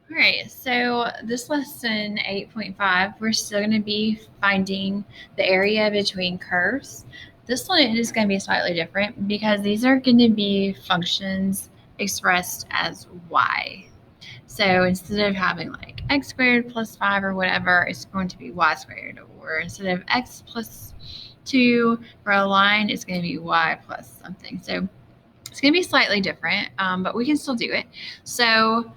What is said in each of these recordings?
All right, so this lesson 8.5, we're still going to be finding the area between curves. This one is going to be slightly different because these are going to be functions expressed as y. So instead of having like x squared plus 5 or whatever, it's going to be y squared. Or instead of x plus 2 for a line, it's going to be y plus something. So it's going to be slightly different, but we can still do it. So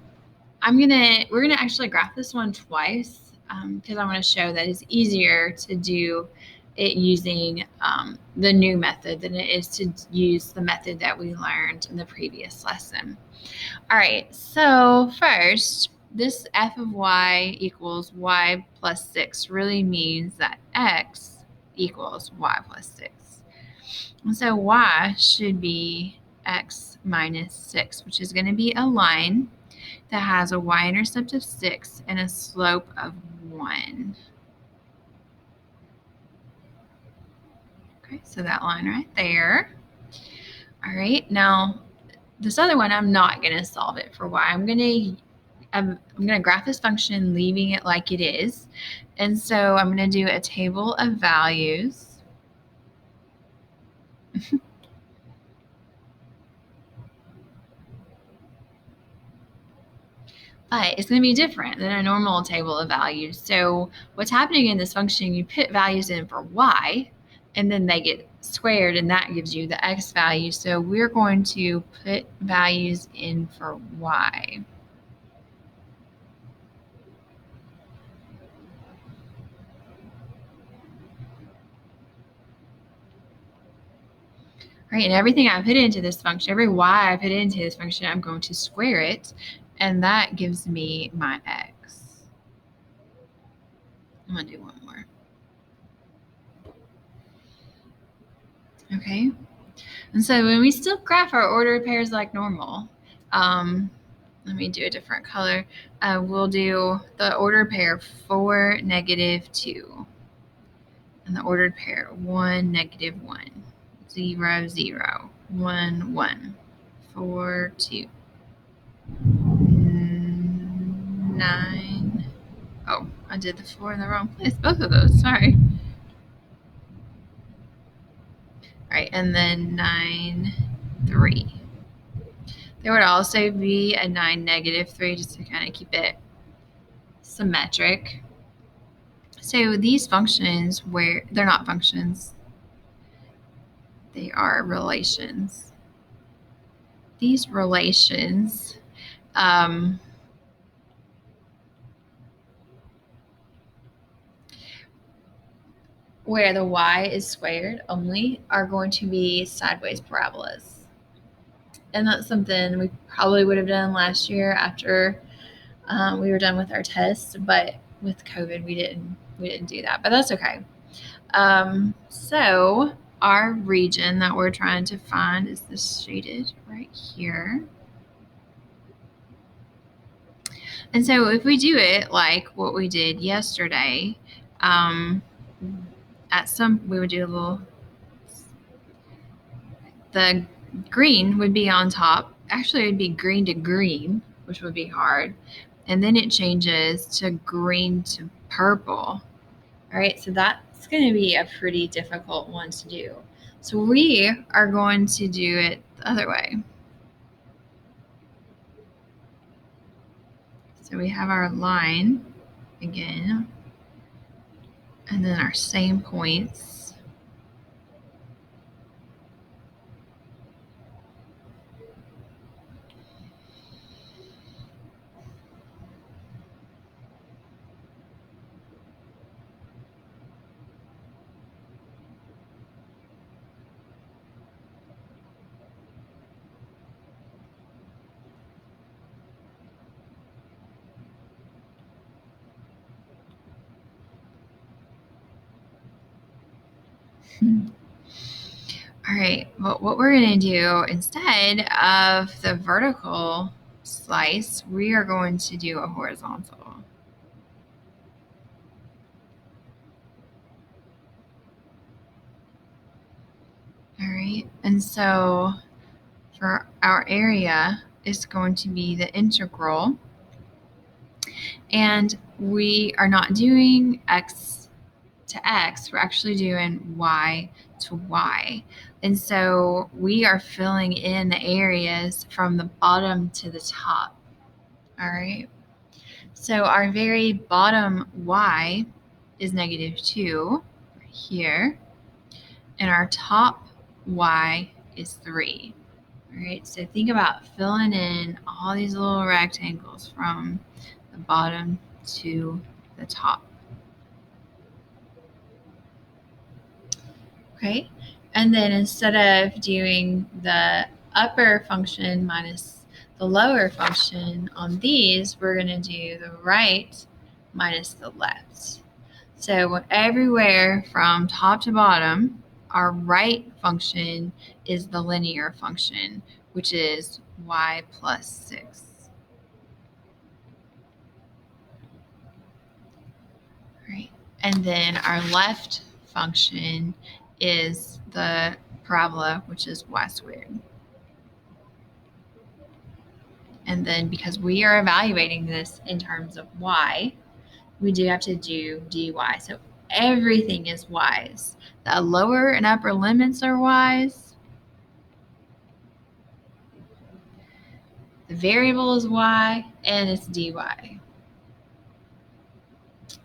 we're gonna actually graph this one twice because I want to show that it's easier to do it using the new method than it is to use the method that we learned in the previous lesson. All right, so first, this f of y equals y plus 6 really means that x equals y plus 6. And so y should be x minus 6, which is going to be a line that has a y-intercept of 6 and a slope of 1. Okay, so that line right there. All right, now this other one, I'm not going to solve it for y. I'm going to graph this function, leaving it like it is. And so I'm going to do a table of values. But it's going to be different than a normal table of values. So what's happening in this function, you put values in for y, and then they get squared, and that gives you the x value. So we're going to put values in for y. Right, and everything I put into this function, every y I put into this function, I'm going to square it, and that gives me my x. I'm going to do one more. Okay, and so when we still graph our ordered pairs like normal, let me do a different color. We'll do the ordered pair 4, negative 2, and the ordered pair 1, negative 1, 0, 0, 1, 1, 4, 2, 9. Oh, I did the 4 in the wrong place. Both of those, sorry. All right, and then 9, 3. There would also be a 9, negative 3, just to kind of keep it symmetric. So these functions, where they're not functions, they are relations. These relations where the y is squared only are going to be sideways parabolas. And that's something we probably would have done last year after we were done with our tests, but with COVID we didn't do that, but that's okay. So our region that we're trying to find is this shaded right here. And so if we do it like what we did yesterday, we would do a little, the green would be on top. Actually, it would be green to green, which would be hard. And then it changes to green to purple. All right, so that's going to be a pretty difficult one to do. So we are going to do it the other way. So we have our line again, and then our same points. All right, well, what we're going to do instead of the vertical slice, we are going to do a horizontal. All right, and so for our area, it's going to be the integral And we are not doing x to x, we're actually doing y to y. And so we are filling in the areas from the bottom to the top. All right. So our very bottom y is -2 here, and our top y is 3. All right, so think about filling in all these little rectangles from the bottom to the top. Okay, and then instead of doing the upper function minus the lower function on these, we're going to do the right minus the left. So everywhere from top to bottom, our right function is the linear function, which is y plus 6. Right. And then our left function is the parabola, which is y squared. And then because we are evaluating this in terms of y, we do have to do dy. So everything is y's. The lower and upper limits are y's. The variable is y, and it's dy.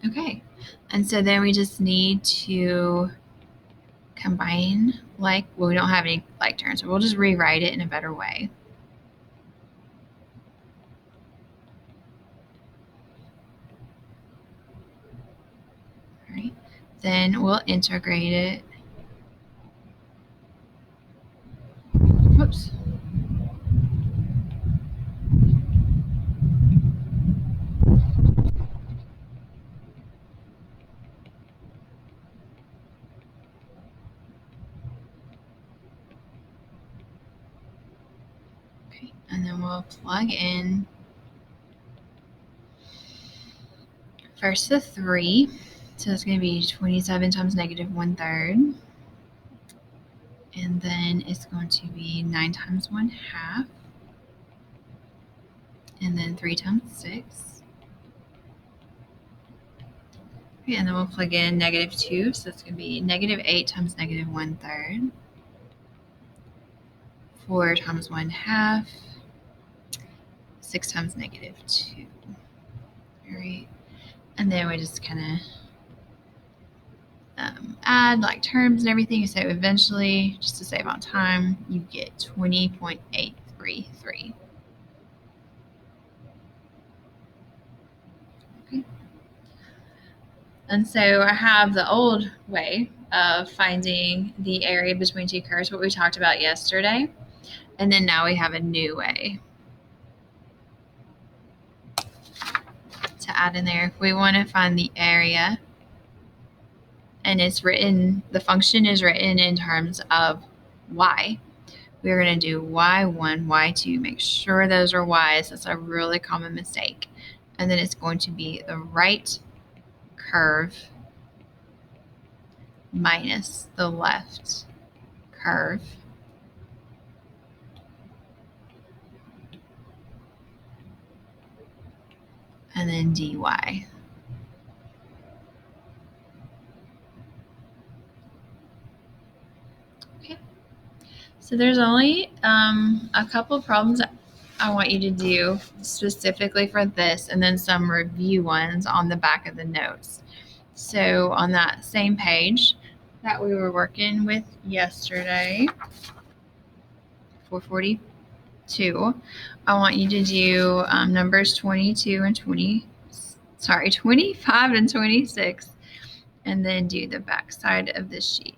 Okay, and so then we just need to combine like, well, we don't have any like terms, so we'll just rewrite it in a better way. All right, then we'll integrate it. Whoops. Okay, and then we'll plug in first the 3. So it's going to be 27 times -1/3. And then it's going to be 9 times 1/2. And then 3 times 6. Okay, and then we'll plug in -2. So it's going to be -8 times -1/3. 4 times 1/2. 6 times -2. All right. And then we just kind of add like terms and everything. So eventually, just to save on time, you get 20.833. Okay. And so I have the old way of finding the area between two curves, what we talked about yesterday. And then now we have a new way to add in there. If we want to find the area, and it's written, the function is written in terms of y. We're going to do y1, y2, make sure those are y's. That's a really common mistake. And then it's going to be the right curve minus the left curve. And then dy. Okay. So there's only a couple of problems I want you to do specifically for this, and then some review ones on the back of the notes. So on that same page that we were working with yesterday, 442, I want you to do numbers 25 and 26, and then do the back side of the sheet.